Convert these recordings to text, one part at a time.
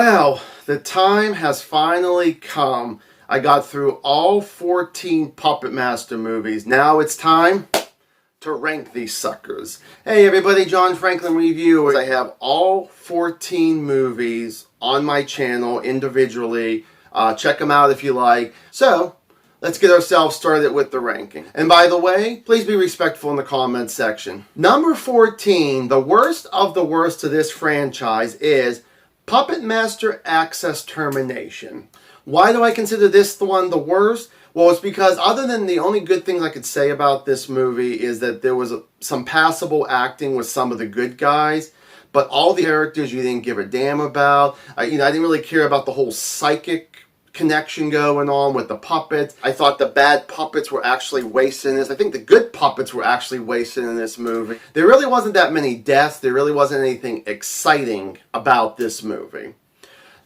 Well, the time has finally come. I got through all 14 Puppet Master movies. Now it's time to rank these suckers. Hey everybody, John Franklin Review. I have all 14 movies on my channel individually. Check them out if you like. So, let's get ourselves started with the ranking. And by the way, please be respectful in the comments section. Number 14, the worst of the worst to this franchise is Puppet Master Access Termination. Why do I consider this one the worst? Well, it's because other than the only good things I could say about this movie is that there was some passable acting with some of the good guys, but all the characters you didn't give a damn about. I didn't really care about the whole psychic connection going on with the puppets. I thought the bad puppets were actually wasted in this. I think the good puppets were actually wasted in this movie. There really wasn't that many deaths. There really wasn't anything exciting about this movie.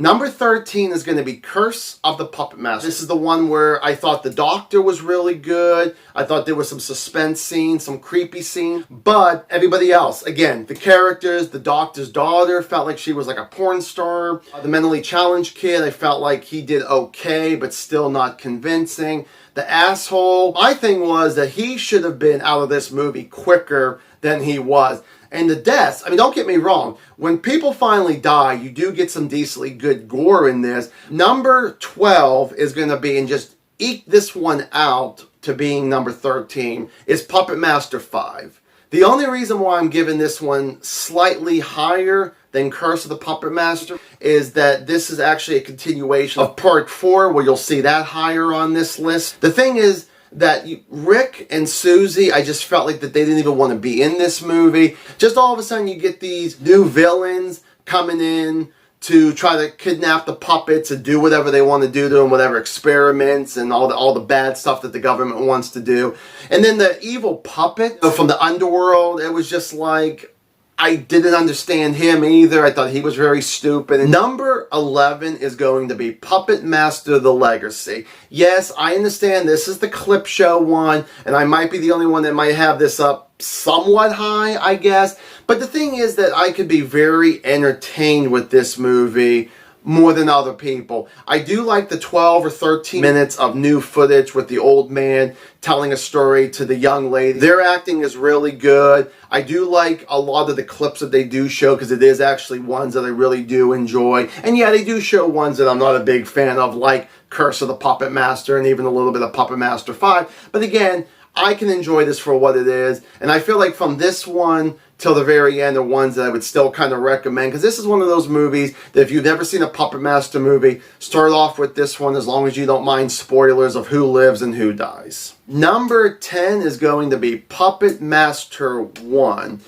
Number 13 is going to be Curse of the Puppet Master. This is the one where I thought the doctor was really good. I thought there was some suspense scenes, some creepy scenes. But everybody else, again, the characters, the doctor's daughter felt like she was like a porn star. The mentally challenged kid, I felt like he did okay, but still not convincing. The asshole, my thing was that he should have been out of this movie quicker than he was. And the deaths, I mean, don't get me wrong. When people finally die, you do get some decently good gore in this. Number 12 is going to be, and just eke this one out to being number 13, is Puppet Master 5. The only reason why I'm giving this one slightly higher than Curse of the Puppet Master is that this is actually a continuation of Part 4, where you'll see that higher on this list. The thing is, that Rick and Susie, I just felt like that they didn't even want to be in this movie. Just all of a sudden you get these new villains coming in to try to kidnap the puppets and do whatever they want to do to them, whatever experiments and all the bad stuff that the government wants to do. And then the evil puppet from the underworld, it was just like, I didn't understand him either. I thought he was very stupid. And number 11 is going to be Puppet Master The Legacy. Yes, I understand this is the clip show one, and I might be the only one that might have this up somewhat high, I guess. But the thing is that I could be very entertained with this movie more than other people. I do like the 12 or 13 minutes of new footage with the old man telling a story to the young lady. Their acting is really good. I do like a lot of the clips that they do show, because it is actually ones that I really do enjoy. And yeah, they do show ones that I'm not a big fan of, like Curse of the Puppet Master and even a little bit of Puppet Master 5. But again, I can enjoy this for what it is. And I feel like from this one till the very end are ones that I would still kind of recommend, because this is one of those movies that if you've never seen a Puppet Master movie, start off with this one as long as you don't mind spoilers of who lives and who dies. Number 10 is going to be Puppet Master 1.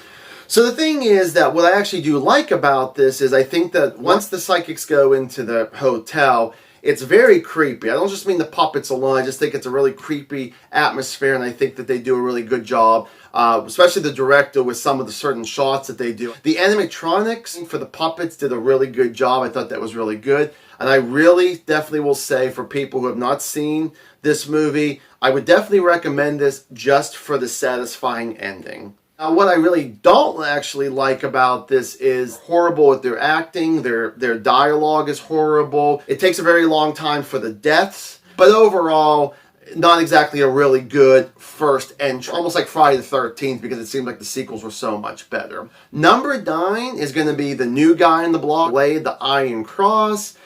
So the thing is that what I actually do like about this is I think that once the psychics go into the hotel, it's very creepy. I don't just mean the puppets alone. I just think it's a really creepy atmosphere, and I think that they do a really good job, especially the director with some of the certain shots that they do. The animatronics for the puppets did a really good job. I thought that was really good. And I really definitely will say, for people who have not seen this movie, I would definitely recommend this just for the satisfying ending. Now, what I really don't actually like about this is horrible with their acting. Their dialogue is horrible. It takes a very long time for the deaths. But overall, not exactly a really good first entry. Almost like Friday the 13th, because it seemed like the sequels were so much better. Number 9 is going to be the new guy in the block, Blade the Iron Cross.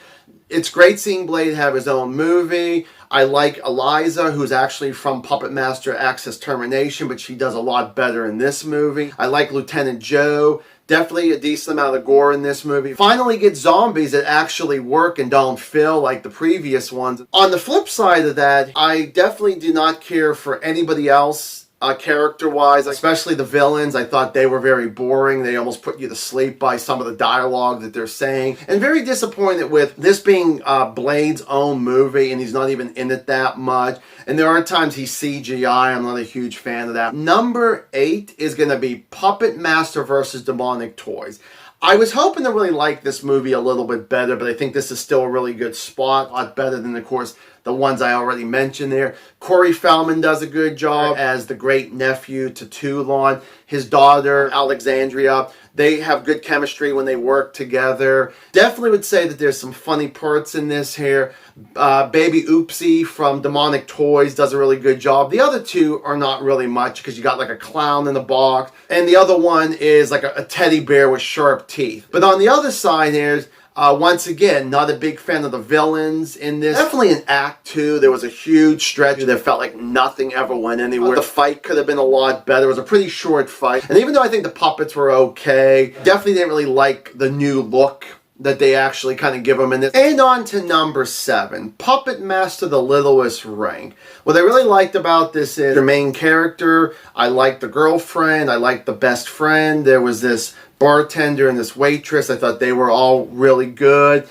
It's great seeing Blade have his own movie. I like Eliza, who's actually from Puppet Master Access Termination, but she does a lot better in this movie. I like Lieutenant Joe. Definitely a decent amount of gore in this movie. Finally get zombies that actually work and don't feel like the previous ones. On the flip side of that, I definitely do not care for anybody else character-wise, especially the villains. I thought they were very boring. They almost put you to sleep by some of the dialogue that they're saying. And very disappointed with this being Blade's own movie, and he's not even in it that much. And there are times he's CGI. I'm not a huge fan of that. Number 8 is going to be Puppet Master versus Demonic Toys. I was hoping to really like this movie a little bit better, but I think this is still a really good spot. A lot better than, of course, the ones I already mentioned there. Corey Feldman does a good job as the great nephew to Toulon. His daughter, Alexandria, they have good chemistry when they work together. Definitely would say that there's some funny parts in this here. Baby Oopsie from Demonic Toys does a really good job. The other two are not really much because you got like a clown in the box. And the other one is like a teddy bear with sharp teeth. But on the other side here's once again, not a big fan of the villains in this. Definitely in Act 2, there was a huge stretch that felt like nothing ever went anywhere. The fight could have been a lot better. It was a pretty short fight. And even though I think the puppets were okay, definitely didn't really like the new look that they actually kind of give them in this. And on to number 7, Puppet Master the Littlest Rank. What I really liked about this is the main character. I liked the girlfriend. I liked the best friend. There was this bartender and this waitress. I thought they were all really good.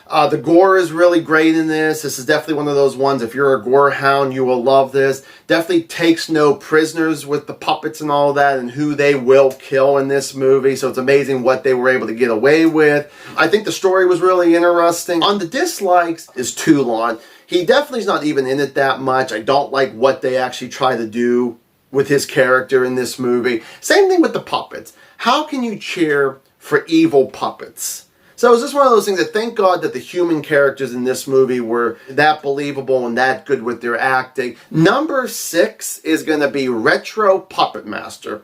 The gore is really great in this. This is definitely one of those ones, if you're a gore hound, you will love this. Definitely takes no prisoners with the puppets and all that and who they will kill in this movie. So it's amazing what they were able to get away with. I think the story was really interesting. On the dislikes is Toulon. He definitely is not even in it that much. I don't like what they actually try to do with his character in this movie. Same thing with the puppets. How can you cheer for evil puppets? So it's just one of those things that thank God that the human characters in this movie were that believable and that good with their acting. Number 6 is going to be Retro Puppet Master.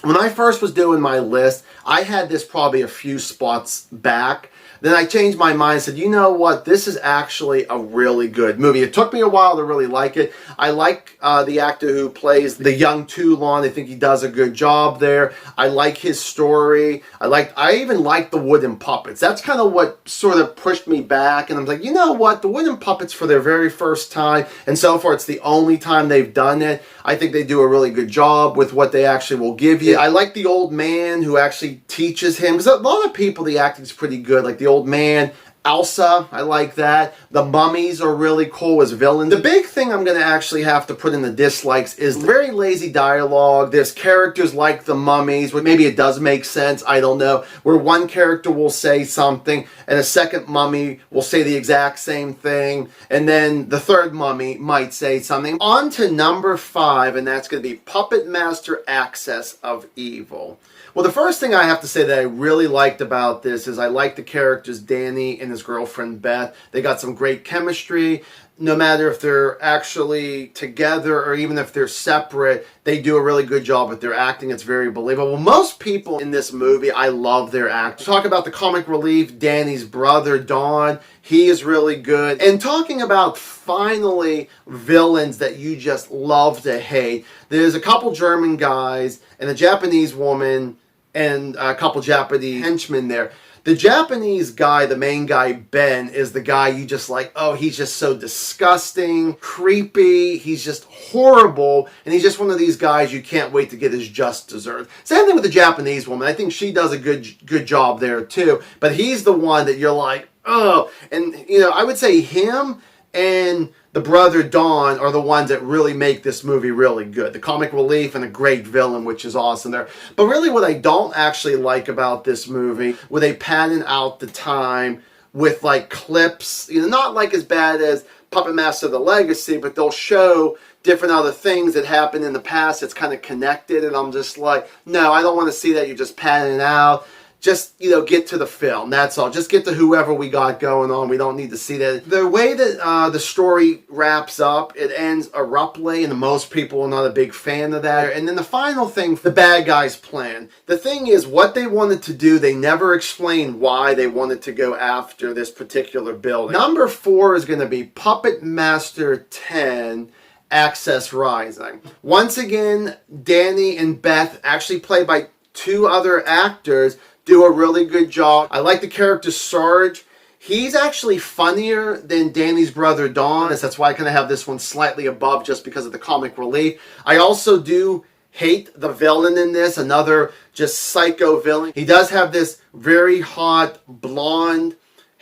When I first was doing my list, I had this probably a few spots back. Then I changed my mind and said, you know what, this is actually a really good movie. It took me a while to really like it. I like the actor who plays the young Toulon. I think he does a good job there. I like his story. I even like the wooden puppets. That's kind of what sort of pushed me back. And I'm like, you know what, the wooden puppets for their very first time, and so far it's the only time they've done it, I think they do a really good job with what they actually will give you. I like the old man who actually teaches him, because a lot of people, the acting's pretty good, like the old man. Elsa, I like that. The mummies are really cool as villains. The big thing I'm going to actually have to put in the dislikes is very lazy dialogue. There's characters like the mummies, where maybe it does make sense, I don't know, where one character will say something and a second mummy will say the exact same thing, and then the third mummy might say something. On to number 5, and that's going to be Puppet Master Access of Evil. Well, the first thing I have to say that I really liked about this is I like the characters Danny and his girlfriend Beth. They got some great chemistry. No matter if they're actually together or even if they're separate, they do a really good job with their acting. It's very believable. Most people in this movie, I love their acting. Talk about the comic relief, Danny's brother, Don. He is really good. And talking about finally villains that you just love to hate, there's a couple German guys and a Japanese woman and a couple Japanese henchmen there. The Japanese guy, the main guy, Ben, is the guy you just like, oh, he's just so disgusting, creepy, he's just horrible, and he's just one of these guys you can't wait to get his just dessert. Same thing with the Japanese woman. I think she does a good job there too, but he's the one that you're like, oh, and you know, I would say him and the brother Don are the ones that really make this movie really good. The comic relief and a great villain, which is awesome there. But really what I don't actually like about this movie, where they padding out the time with like clips, you know, not like as bad as Puppet Master The Legacy, but they'll show different other things that happened in the past that's kind of connected, and I'm just like, no, I don't want to see that. You're just padding it out. Just, you know, get to the film. That's all. Just get to whoever we got going on. We don't need to see that. The way that the story wraps up, it ends abruptly, and most people are not a big fan of that. And then the final thing, the bad guys' plan. The thing is, what they wanted to do, they never explained why they wanted to go after this particular building. Number 4 is going to be Puppet Master 10, Access Rising. Once again, Danny and Beth, actually played by 2 other actors, do a really good job. I like the character Sarge. He's actually funnier than Danny's brother Don. That's why I kind of have this one slightly above, just because of the comic relief. I also do hate the villain in this, another just psycho villain. He does have this very hot blonde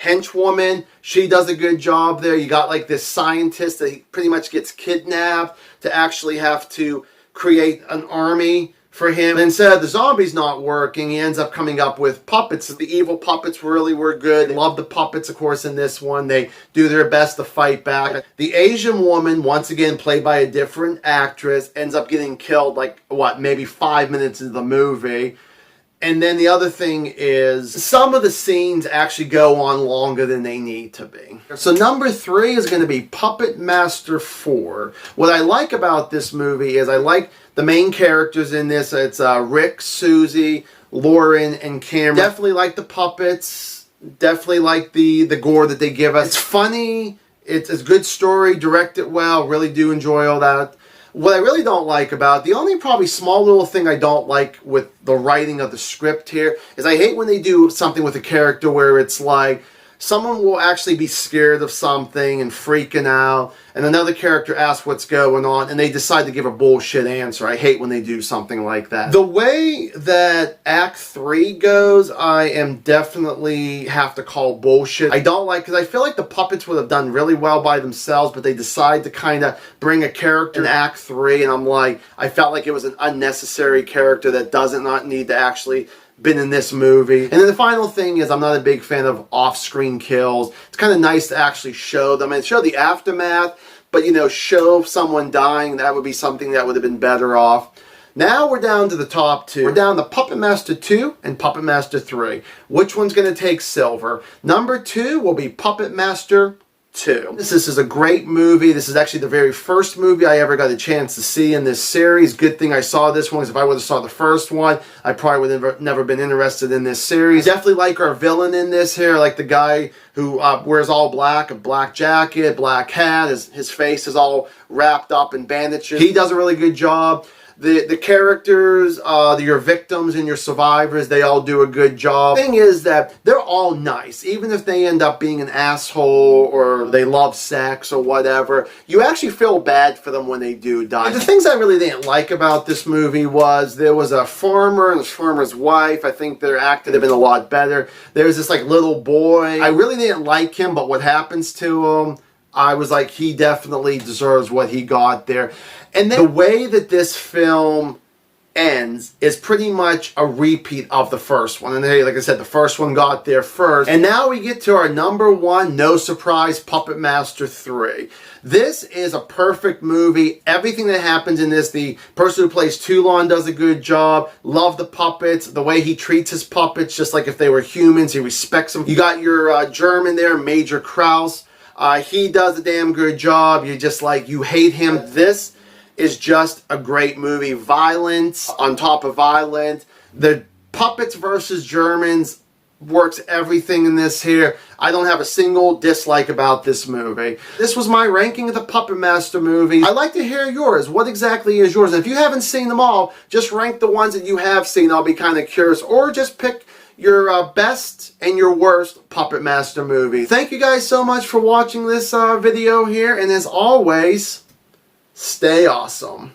henchwoman. She does a good job there. You got like this scientist that he pretty much gets kidnapped to actually have to create an army for him. And instead of the zombies not working, he ends up coming up with puppets. The evil puppets really were good. Love the puppets, of course, in this one. They do their best to fight back. The Asian woman, once again played by a different actress, ends up getting killed like, what, maybe 5 minutes into the movie. And then the other thing is, some of the scenes actually go on longer than they need to be. So number 3 is going to be Puppet Master 4. What I like about this movie is I like the main characters in this. It's Rick, Susie, Lauren, and Cameron. Definitely like the puppets. Definitely like the gore that they give us. It's funny. It's a good story. Directed well. Really do enjoy all that. What I really don't like about, the only probably small little thing I don't like with the writing of the script here, is I hate when they do something with a character where it's like, someone will actually be scared of something and freaking out, and another character asks what's going on, and they decide to give a bullshit answer. I hate when they do something like that. The way that Act 3 goes, I am definitely have to call bullshit. I don't like, because I feel like the puppets would have done really well by themselves, but they decide to kind of bring a character in Act 3, and I'm like, I felt like it was an unnecessary character that doesn't not need to actually been in this movie. And then the final thing is, I'm not a big fan of off-screen kills. It's kind of nice to actually show them and show the aftermath, but you know, show someone dying, that would be something that would have been better off. Now we're down to the top 2. We're down to Puppet Master 2 and Puppet Master 3. Which one's going to take silver? Number 2 will be Puppet Master 2. This is a great movie. This is actually the very first movie I ever got a chance to see in this series. Good thing I saw this one, because if I would have saw the first one, I probably would have never been interested in this series. Definitely like our villain in this here, like the guy who wears all black, a black jacket, black hat, his face is all wrapped up in bandages. He does a really good job. The characters, your victims and your survivors, they all do a good job. The thing is that they're all nice. Even if they end up being an asshole or they love sex or whatever, you actually feel bad for them when they do die. And the things I really didn't like about this movie was there was a farmer and his farmer's wife. I think their acting have been a lot better. There's this like little boy. I really didn't like him, but what happens to him, I was like, he definitely deserves what he got there. And then the way that this film ends is pretty much a repeat of the first one. And hey, like I said, the first one got there first. And now we get to our number 1, no surprise, Puppet Master 3. This is a perfect movie. Everything that happens in this, the person who plays Toulon does a good job. Love the puppets. The way he treats his puppets, just like if they were humans, he respects them. You got your German there, Major Kraus. He does a damn good job. You're just like, you hate him. This is just a great movie. Violence on top of violence. The puppets versus Germans works everything in this here. I don't have a single dislike about this movie. This was my ranking of the Puppet Master movies. I'd like to hear yours. What exactly is yours? And if you haven't seen them all, just rank the ones that you have seen. I'll be kind of curious. Or just pick your best and your worst Puppet Master movie. Thank you guys so much for watching this video here. And as always, stay awesome.